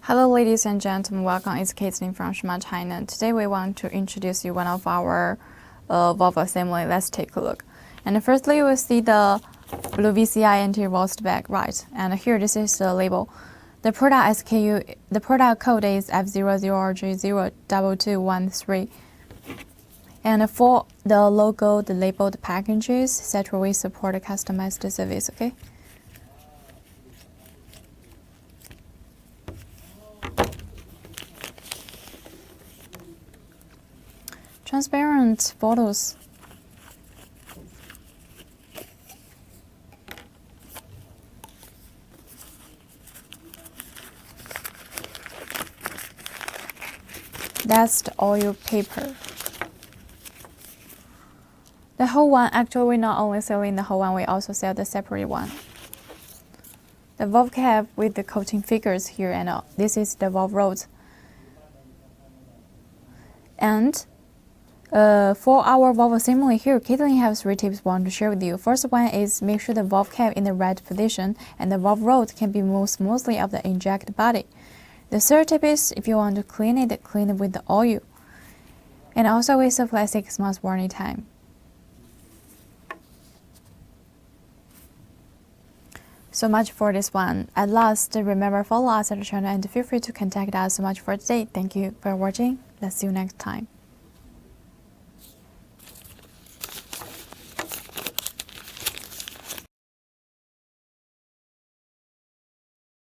Hello ladies and gentlemen, welcome. It's Caitlin from Shumatt, China. Today we want to introduce you one of our valve assembly. Let's take a look. And firstly, we see the blue VCI anti-rust bag, right? And here this is the label. The product SKU, the product code is F00RJ02213. And for the logo, the labeled packages, etc., we support a customized service, okay? Transparent bottles. That's the oil paper. The whole one, actually we not only selling the whole one, we also sell the separate one. The valve cap with the coating figures here, and this is the valve rod. And for our valve assembly here, Caitlin has 3 tips I want to share with you. First one is make sure the valve cap in the right position and the valve rod can be moved smoothly of the inject body. The third tip is if you want to clean it with the oil. And also we supply 6 months warranty time. So much for this one. At last, remember follow us at the channel and feel free to contact us. So much for today. Thank you for watching. Let's see you next time.